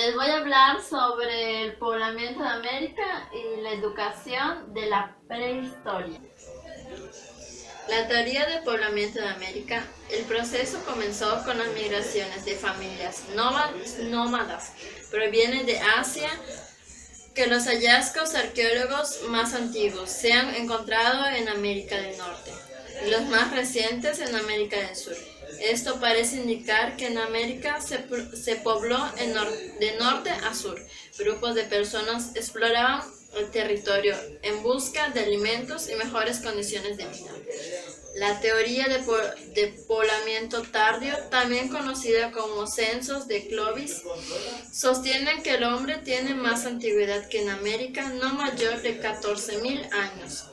Les voy a hablar sobre el poblamiento de América y la educación de la prehistoria. La teoría del poblamiento de América, el proceso comenzó con las migraciones de familias nómadas, proviene de Asia, que los hallazgos arqueológicos más antiguos se han encontrado en América del Norte y los más recientes en América del Sur. Esto parece indicar que en América se pobló de norte a sur. Grupos de personas exploraban el territorio en busca de alimentos y mejores condiciones de vida. La teoría de poblamiento tardío, también conocida como censos de Clovis, sostiene que el hombre tiene más antigüedad que en América, no mayor de 14.000 años.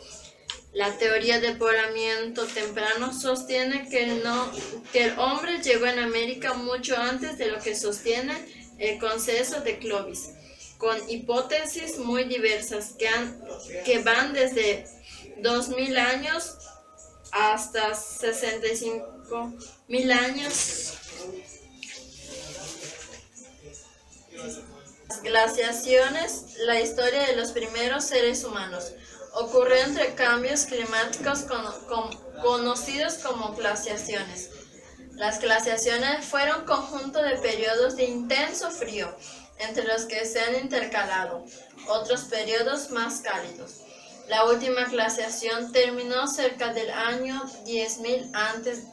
La teoría de poblamiento temprano sostiene que el hombre llegó en América mucho antes de lo que sostiene el consenso de Clovis, con hipótesis muy diversas que van desde 2.000 años hasta 65.000 años. Las glaciaciones, la historia de los primeros seres humanos, ocurrió entre cambios climáticos conocidos como glaciaciones. Las glaciaciones fueron conjunto de periodos de intenso frío, entre los que se han intercalado otros periodos más cálidos. La última glaciación terminó cerca del año 10.000 a.C.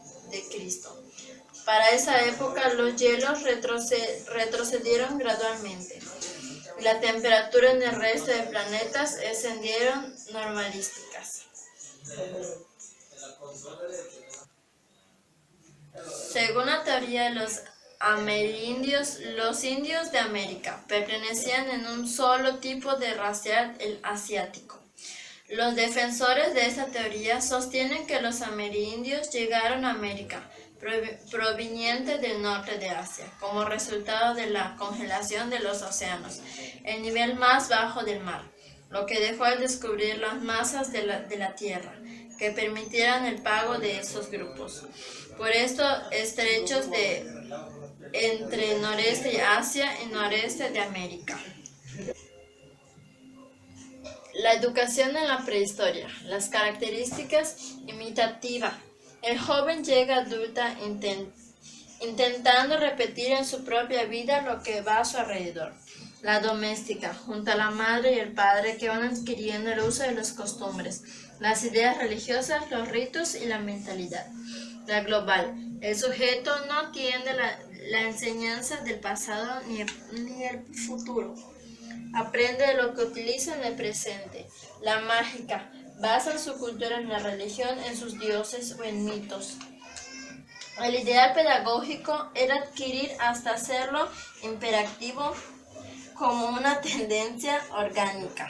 Para esa época los hielos retrocedieron gradualmente. La temperatura en el resto del planeta ascendieron normalísticas. Según la teoría de los amerindios, los indios de América pertenecían en un solo tipo de racial, el asiático. Los defensores de esta teoría sostienen que los amerindios llegaron a América provenientes del norte de Asia, como resultado de la congelación de los océanos, el nivel más bajo del mar, lo que dejó al descubrir las masas de la Tierra, que permitieran el pago de esos grupos. Por esto, estrechos entre noreste de Asia y noreste de América. La educación en la prehistoria. Las características imitativas. El joven llega adulta intentando repetir en su propia vida lo que va a su alrededor. La doméstica, junto a la madre y el padre que van adquiriendo el uso de las costumbres, las ideas religiosas, los ritos y la mentalidad. La global. El sujeto no tiene la enseñanza del pasado ni el futuro. Aprende de lo que utiliza en el presente. La mágica. Basa su cultura en la religión, en sus dioses o en mitos. El ideal pedagógico era adquirir hasta hacerlo imperativo como una tendencia orgánica.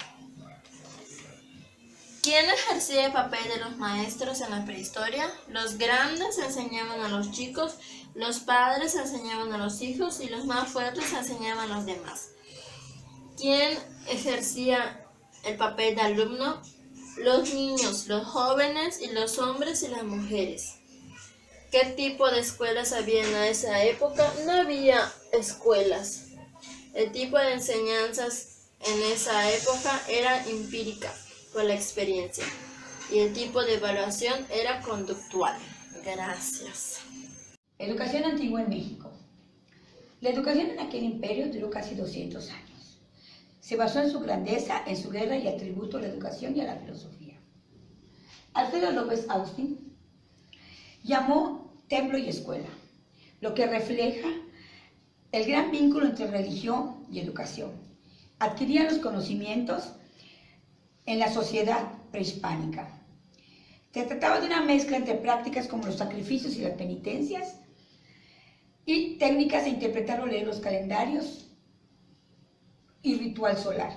¿Quién ejercía el papel de los maestros en la prehistoria? Los grandes enseñaban a los chicos, los padres enseñaban a los hijos y los más fuertes enseñaban a los demás. ¿Quién ejercía el papel de alumno? Los niños, los jóvenes y los hombres y las mujeres. ¿Qué tipo de escuelas había en esa época? No había escuelas. El tipo de enseñanzas en esa época era empírica, por la experiencia, y el tipo de evaluación era conductual. Gracias. Educación antigua en México. La educación en aquel imperio duró casi 200 años. Se basó en su grandeza, en su guerra y atributo a la educación y a la filosofía. Alfredo López Austin llamó templo y escuela, lo que refleja el gran vínculo entre religión y educación. Adquirían los conocimientos en la sociedad prehispánica. Se trataba de una mezcla entre prácticas como los sacrificios y las penitencias y técnicas de interpretar o leer los calendarios y ritual solar.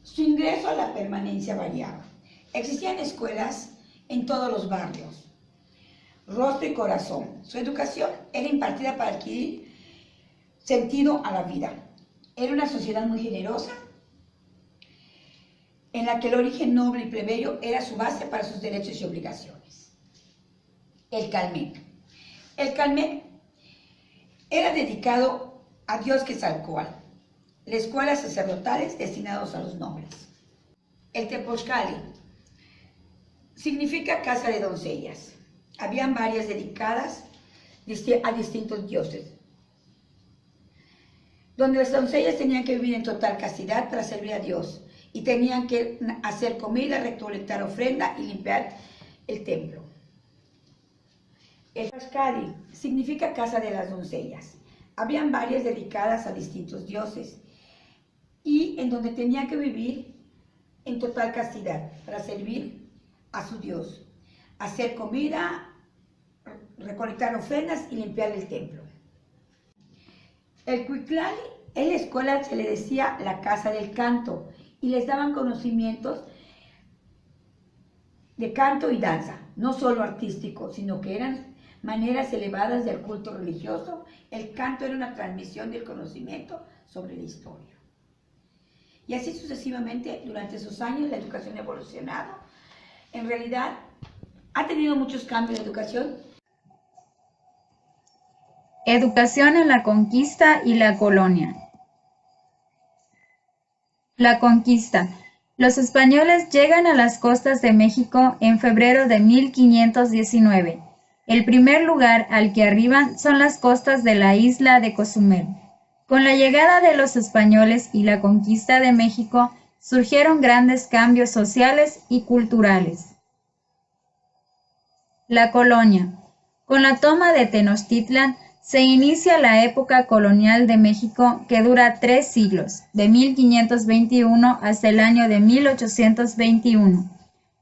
Su ingreso a la permanencia variaba. Existían escuelas en todos los barrios, rostro y corazón. Su educación era impartida para adquirir sentido a la vida. Era una sociedad muy generosa, en la que el origen noble y plebeyo era su base para sus derechos y obligaciones. El Calmet. El Calmet era dedicado a Dios Quetzalcóatl, la escuela sacerdotales destinados a los nobles. El Tepochcali significa casa de doncellas. Habían varias dedicadas a distintos dioses, donde las doncellas tenían que vivir en total castidad para servir a Dios y tenían que hacer comida, recolectar ofrenda y limpiar el templo. El Tepochcali significa casa de las doncellas. Habían varias dedicadas a distintos dioses y en donde tenían que vivir en total castidad para servir a su Dios, hacer comida, recolectar ofrendas y limpiar el templo. El Cuiclali, en la escuela se le decía la casa del canto y les daban conocimientos de canto y danza, no solo artísticos, sino que eran maneras elevadas del culto religioso. El canto era una transmisión del conocimiento sobre la historia. Y así sucesivamente, durante esos años, la educación ha evolucionado. En realidad, ha tenido muchos cambios la educación. Educación en la conquista y la colonia. La conquista. Los españoles llegan a las costas de México en febrero de 1519. El primer lugar al que arriban son las costas de la isla de Cozumel. Con la llegada de los españoles y la conquista de México, surgieron grandes cambios sociales y culturales. La colonia. Con la toma de Tenochtitlan, se inicia la época colonial de México que dura 3 siglos, de 1521 hasta el año de 1821.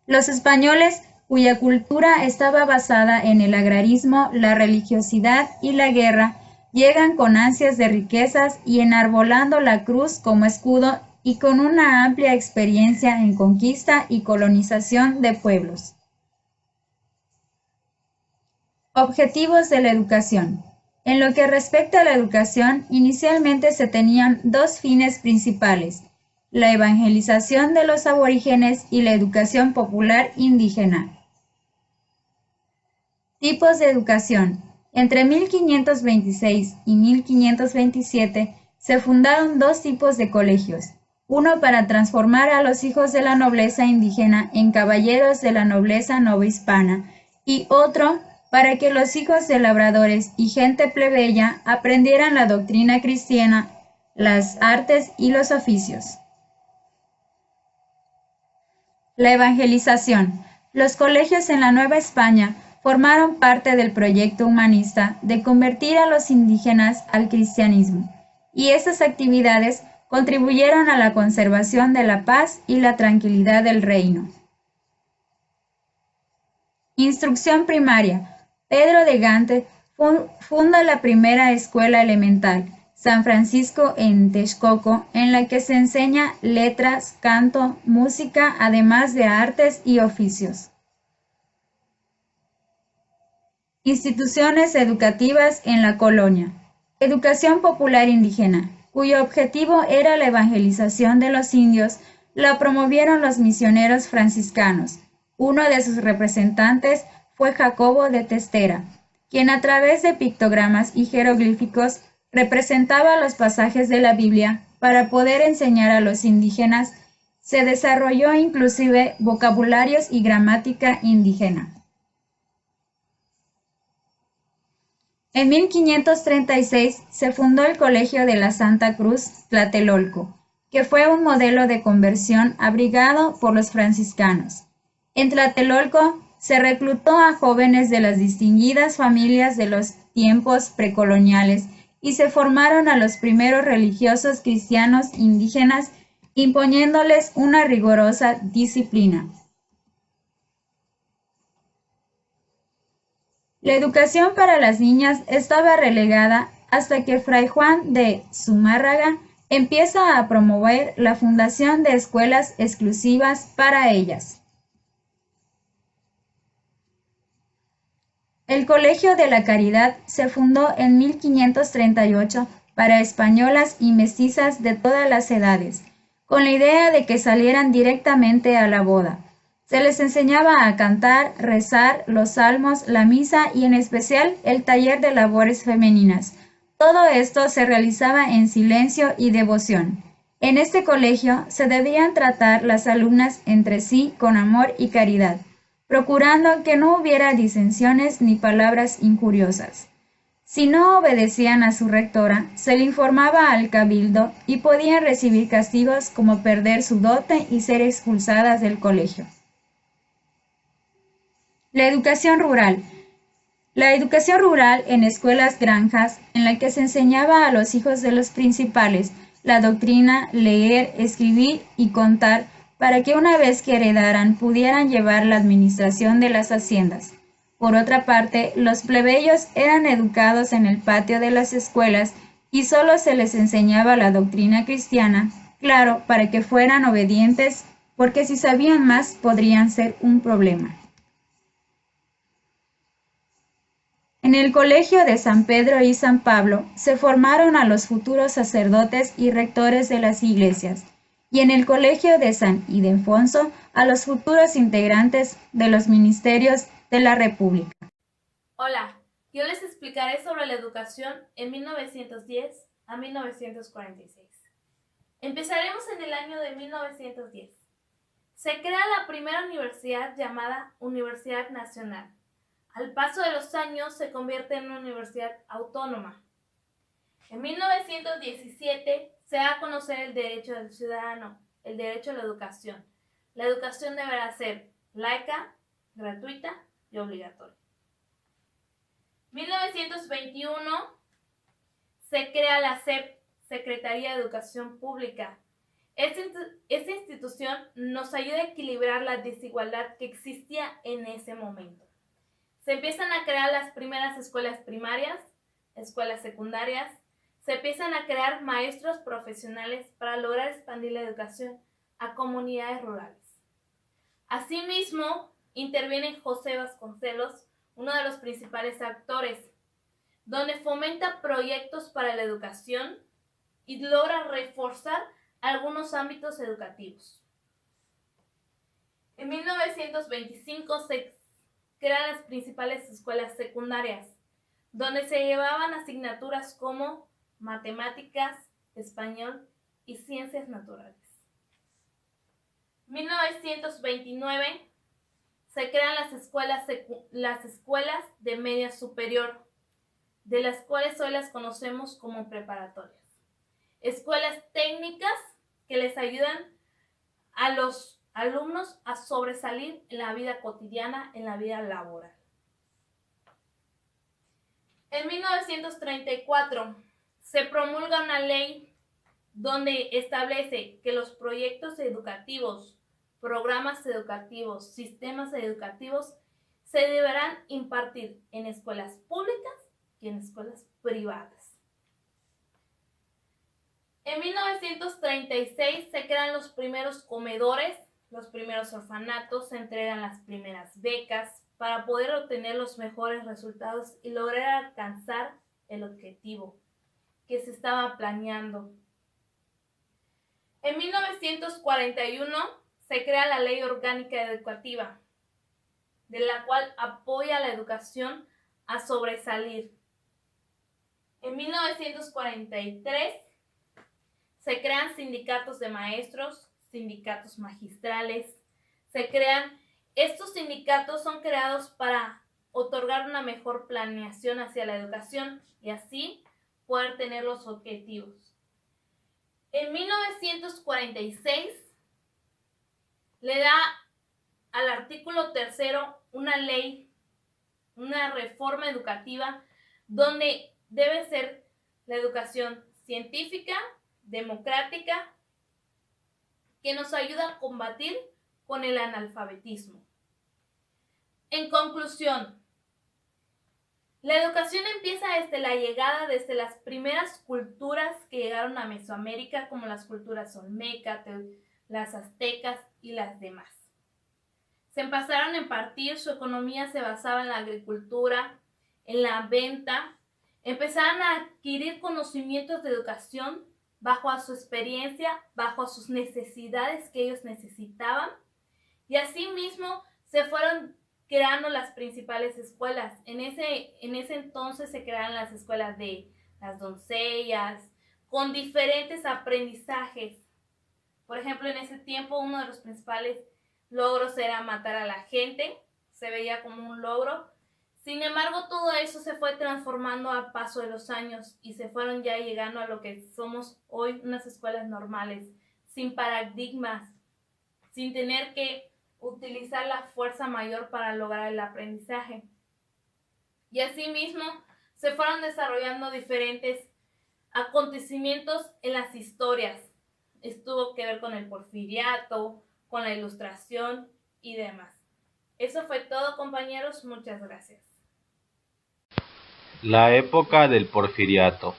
Los españoles, cuya cultura estaba basada en el agrarismo, la religiosidad y la guerra, llegan con ansias de riquezas y enarbolando la cruz como escudo y con una amplia experiencia en conquista y colonización de pueblos. Objetivos de la educación. En lo que respecta a la educación, inicialmente se tenían 2 fines principales: la evangelización de los aborígenes y la educación popular indígena. Tipos de educación. Entre 1526 y 1527 se fundaron 2 tipos de colegios, uno para transformar a los hijos de la nobleza indígena en caballeros de la nobleza novohispana y otro para que los hijos de labradores y gente plebeya aprendieran la doctrina cristiana, las artes y los oficios. La evangelización. Los colegios en la Nueva España formaron parte del proyecto humanista de convertir a los indígenas al cristianismo, y estas actividades contribuyeron a la conservación de la paz y la tranquilidad del reino. Instrucción primaria. Pedro de Gante funda la primera escuela elemental, San Francisco en Texcoco, en la que se enseña letras, canto, música, además de artes y oficios. Instituciones educativas en la colonia. Educación popular indígena, cuyo objetivo era la evangelización de los indios, la promovieron los misioneros franciscanos. Uno de sus representantes fue Jacobo de Testera, quien a través de pictogramas y jeroglíficos representaba los pasajes de la Biblia para poder enseñar a los indígenas. Se desarrolló inclusive vocabularios y gramática indígena. En 1536 se fundó el Colegio de la Santa Cruz, Tlatelolco, que fue un modelo de conversión abrigado por los franciscanos. En Tlatelolco se reclutó a jóvenes de las distinguidas familias de los tiempos precoloniales y se formaron a los primeros religiosos cristianos indígenas, imponiéndoles una rigurosa disciplina. La educación para las niñas estaba relegada hasta que Fray Juan de Zumárraga empieza a promover la fundación de escuelas exclusivas para ellas. El Colegio de la Caridad se fundó en 1538 para españolas y mestizas de todas las edades, con la idea de que salieran directamente a la boda. Se les enseñaba a cantar, rezar, los salmos, la misa y en especial el taller de labores femeninas, Todo esto se realizaba en silencio y devoción. En este colegio se debían tratar las alumnas entre sí con amor y caridad, procurando que no hubiera disensiones ni palabras injuriosas. Si no obedecían a su rectora, se le informaba al cabildo y podían recibir castigos como perder su dote y ser expulsadas del colegio. La educación rural. La educación rural en escuelas granjas, en la que se enseñaba a los hijos de los principales la doctrina, leer, escribir y contar, para que una vez que heredaran pudieran llevar la administración de las haciendas. Por otra parte, los plebeyos eran educados en el patio de las escuelas y solo se les enseñaba la doctrina cristiana, claro, para que fueran obedientes, porque si sabían más podrían ser un problema. En el colegio de San Pedro y San Pablo se formaron a los futuros sacerdotes y rectores de las iglesias, y en el colegio de San Ildefonso a los futuros integrantes de los ministerios de la República. Hola, yo les explicaré sobre la educación en 1910 a 1946. Empezaremos en el año de 1910. Se crea la primera universidad llamada Universidad Nacional. Al paso de los años se convierte en una universidad autónoma. En 1917 se da a conocer el derecho del ciudadano, el derecho a la educación. La educación deberá ser laica, gratuita y obligatoria. 1921 se crea la SEP, Secretaría de Educación Pública. Esta institución nos ayuda a equilibrar la desigualdad que existía en ese momento. Se empiezan a crear las primeras escuelas primarias, escuelas secundarias, se empiezan a crear maestros profesionales para lograr expandir la educación a comunidades rurales. Asimismo, interviene José Vasconcelos, uno de los principales actores, donde fomenta proyectos para la educación y logra reforzar algunos ámbitos educativos. En 1925 se crean las principales escuelas secundarias, donde se llevaban asignaturas como matemáticas, español y ciencias naturales. 1929 se crean las escuelas de media superior, de las cuales hoy las conocemos como preparatorias. Escuelas técnicas que les ayudan a los alumnos a sobresalir en la vida cotidiana, en la vida laboral. En 1934 se promulga una ley donde establece que los proyectos educativos, programas educativos, sistemas educativos se deberán impartir en escuelas públicas y en escuelas privadas. En 1936 se crean los primeros comedores, los primeros orfanatos, se entregan las primeras becas para poder obtener los mejores resultados y lograr alcanzar el objetivo que se estaba planeando. En 1941 se crea la Ley Orgánica Educativa, de la cual apoya la educación a sobresalir. En 1943 se crean sindicatos de maestros, sindicatos magistrales. Estos sindicatos son creados para otorgar una mejor planeación hacia la educación y así poder tener los objetivos. En 1946 le da al artículo 3 una ley, una reforma educativa donde debe ser la educación científica, democrática, que nos ayuda a combatir con el analfabetismo. En conclusión, la educación empieza desde la llegada, desde las primeras culturas que llegaron a Mesoamérica, como las culturas olmeca, las aztecas y las demás. Se empezaron a impartir, su economía se basaba en la agricultura, en la venta, empezaron a adquirir conocimientos de educación bajo a su experiencia, bajo a sus necesidades que ellos necesitaban, y asimismo se fueron creando las principales escuelas. En ese entonces se crearon las escuelas de las doncellas, con diferentes aprendizajes. Por ejemplo, en ese tiempo uno de los principales logros era matar a la gente, se veía como un logro. Sin embargo, todo eso se fue transformando a paso de los años y se fueron ya llegando a lo que somos hoy, unas escuelas normales, sin paradigmas, sin tener que utilizar la fuerza mayor para lograr el aprendizaje. Y asimismo, se fueron desarrollando diferentes acontecimientos en las historias. Estuvo que ver con el porfiriato, con la ilustración y demás. Eso fue todo, compañeros. Muchas gracias. La época del porfiriato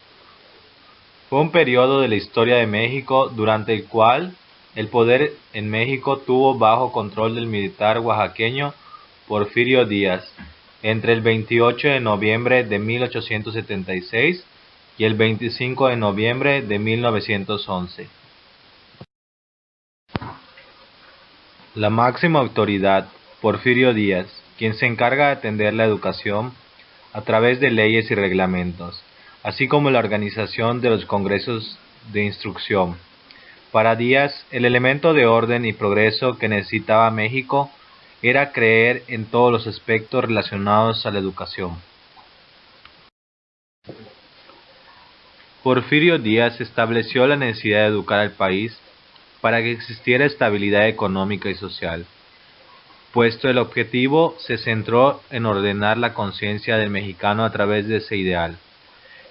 fue un periodo de la historia de México durante el cual el poder en México tuvo bajo control del militar oaxaqueño Porfirio Díaz entre el 28 de noviembre de 1876 y el 25 de noviembre de 1911. La máxima autoridad, Porfirio Díaz, quien se encarga de atender la educación a través de leyes y reglamentos, así como la organización de los congresos de instrucción. Para Díaz, el elemento de orden y progreso que necesitaba México era creer en todos los aspectos relacionados a la educación. Porfirio Díaz estableció la necesidad de educar al país para que existiera estabilidad económica y social, puesto el objetivo se centró en ordenar la conciencia del mexicano a través de ese ideal.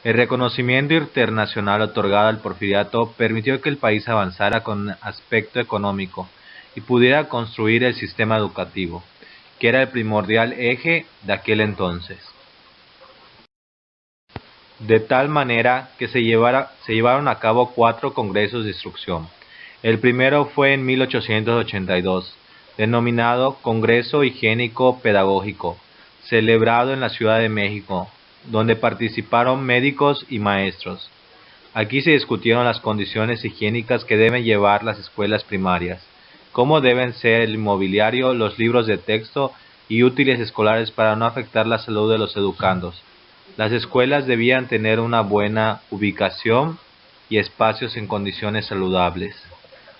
El reconocimiento internacional otorgado al porfiriato permitió que el país avanzara con aspecto económico y pudiera construir el sistema educativo, que era el primordial eje de aquel entonces. De tal manera que se llevaron a cabo 4 congresos de instrucción. El primero fue en 1882, denominado Congreso Higiénico Pedagógico, celebrado en la Ciudad de México, donde participaron médicos y maestros. Aquí se discutieron las condiciones higiénicas que deben llevar las escuelas primarias, cómo deben ser el mobiliario, los libros de texto y útiles escolares para no afectar la salud de los educandos. Las escuelas debían tener una buena ubicación y espacios en condiciones saludables.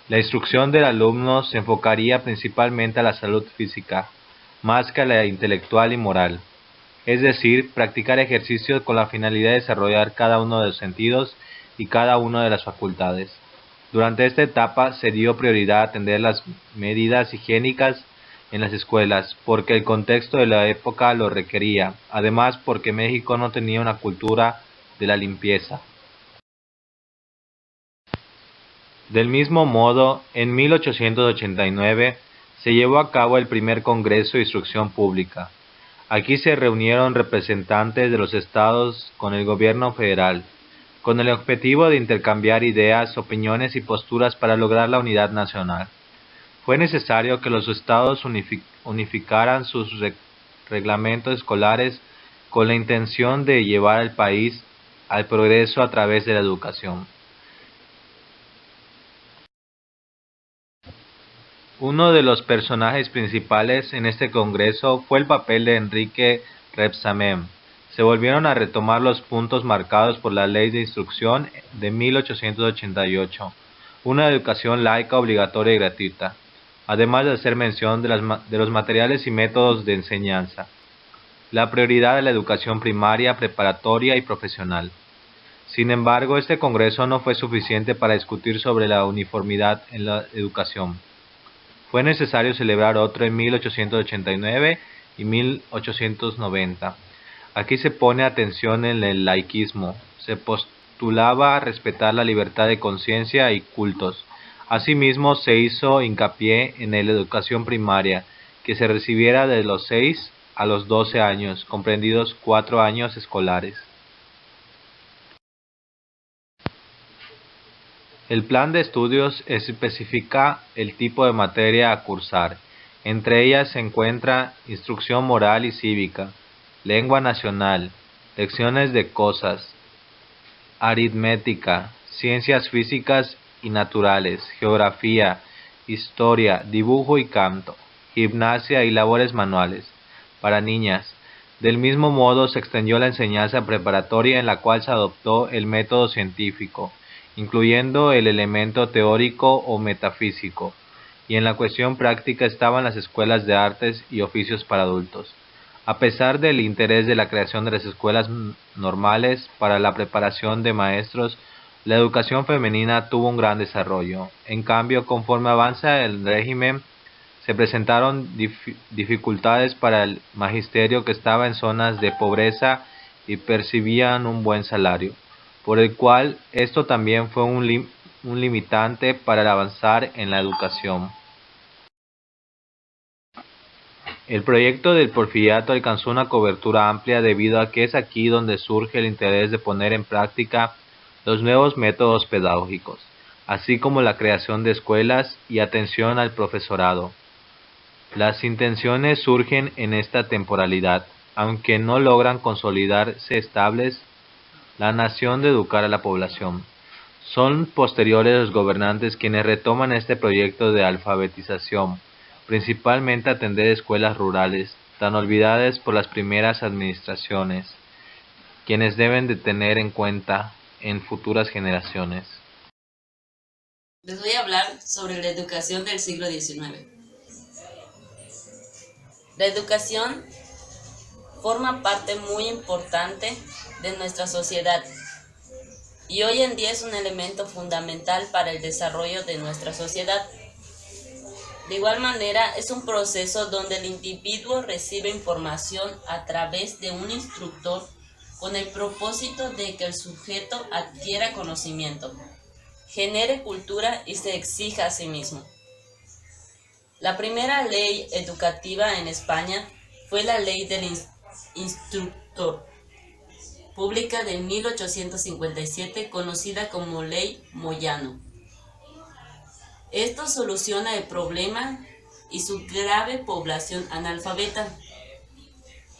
La instrucción del alumno se enfocaría principalmente a la salud física, más que a la intelectual y moral, es decir, practicar ejercicios con la finalidad de desarrollar cada uno de los sentidos y cada una de las facultades. Durante esta etapa se dio prioridad a atender las medidas higiénicas en las escuelas, porque el contexto de la época lo requería, además porque México no tenía una cultura de la limpieza. Del mismo modo, en 1889 se llevó a cabo el primer Congreso de Instrucción Pública. Aquí se reunieron representantes de los estados con el gobierno federal, con el objetivo de intercambiar ideas, opiniones y posturas para lograr la unidad nacional. Fue necesario que los estados unificaran sus reglamentos escolares con la intención de llevar al país al progreso a través de la educación. Uno de los personajes principales en este congreso fue el papel de Enrique Rebsamen. Se volvieron a retomar los puntos marcados por la Ley de Instrucción de 1888, una educación laica obligatoria y gratuita, además de hacer mención de los materiales y métodos de enseñanza, la prioridad de la educación primaria, preparatoria y profesional. Sin embargo, este congreso no fue suficiente para discutir sobre la uniformidad en la educación. Fue necesario celebrar otro en 1889 y 1890. Aquí se pone atención en el laicismo. Se postulaba respetar la libertad de conciencia y cultos. Asimismo, se hizo hincapié en la educación primaria, que se recibiera de los 6 a los 12 años, comprendidos 4 años escolares. El plan de estudios especifica el tipo de materia a cursar. Entre ellas se encuentra instrucción moral y cívica, lengua nacional, lecciones de cosas, aritmética, ciencias físicas y naturales, geografía, historia, dibujo y canto, gimnasia y labores manuales. Para niñas, Del mismo modo, se extendió la enseñanza preparatoria en la cual se adoptó el método científico, incluyendo el elemento teórico o metafísico, y en la cuestión práctica estaban las escuelas de artes y oficios para adultos. A pesar del interés de la creación de las escuelas normales para la preparación de maestros, la educación femenina tuvo un gran desarrollo. En cambio, conforme avanza el régimen, se presentaron dificultades para el magisterio que estaba en zonas de pobreza y percibían un buen salario, por el cual esto también fue un limitante para el avanzar en la educación. El proyecto del Porfiriato alcanzó una cobertura amplia debido a que es aquí donde surge el interés de poner en práctica los nuevos métodos pedagógicos, así como la creación de escuelas y atención al profesorado. Las intenciones surgen en esta temporalidad, aunque no logran consolidarse estables, la nación de educar a la población. Son posteriores los gobernantes quienes retoman este proyecto de alfabetización, principalmente atender escuelas rurales, tan olvidadas por las primeras administraciones, quienes deben de tener en cuenta en futuras generaciones. Les voy a hablar sobre la educación del siglo XIX. La educación forma parte muy importante de nuestra sociedad y hoy en día es un elemento fundamental para el desarrollo de nuestra sociedad. De igual manera, es un proceso donde el individuo recibe información a través de un instructor con el propósito de que el sujeto adquiera conocimiento, genere cultura y se exija a sí mismo. La primera ley educativa en España fue la Ley del Instructor, pública de 1857, conocida como Ley Moyano. Esto soluciona el problema y su grave población analfabeta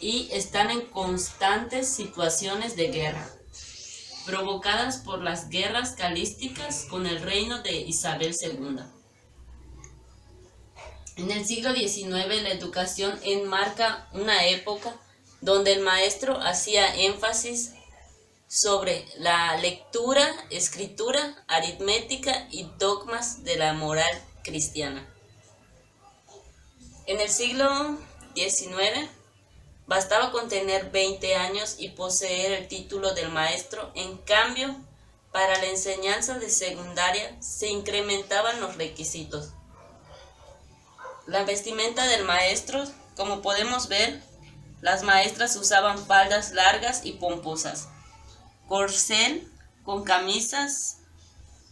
y están en constantes situaciones de guerra, provocadas por las guerras carlísticas con el reino de Isabel II. En el siglo XIX la educación enmarca una época donde el maestro hacía énfasis sobre la lectura, escritura, aritmética y dogmas de la moral cristiana. En el siglo XIX bastaba con tener 20 años y poseer el título del maestro. En cambio, para la enseñanza de secundaria se incrementaban los requisitos. La vestimenta del maestro, como podemos ver, las maestras usaban faldas largas y pomposas, corcel con camisas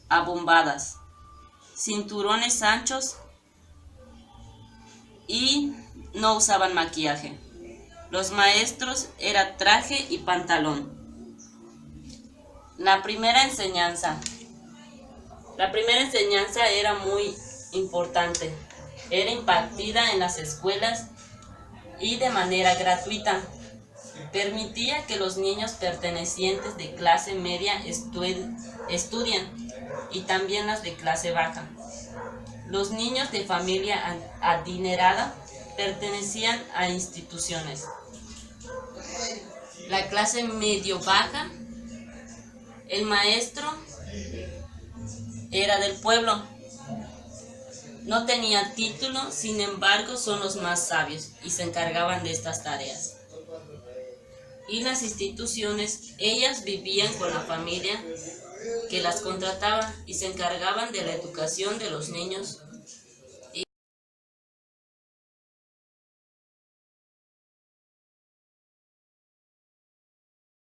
abombadas, cinturones anchos y no usaban maquillaje. Los maestros era traje y pantalón. La primera enseñanza era muy importante. Era impartida en las escuelas y de manera gratuita. Permitía que los niños pertenecientes de clase media estudien y también las de clase baja. Los niños de familia adinerada pertenecían a instituciones. La clase medio-baja, el maestro era del pueblo. No tenía título, sin embargo, son los más sabios y se encargaban de estas tareas. Y las instituciones, ellas vivían con la familia que las contrataba y se encargaban de la educación de los niños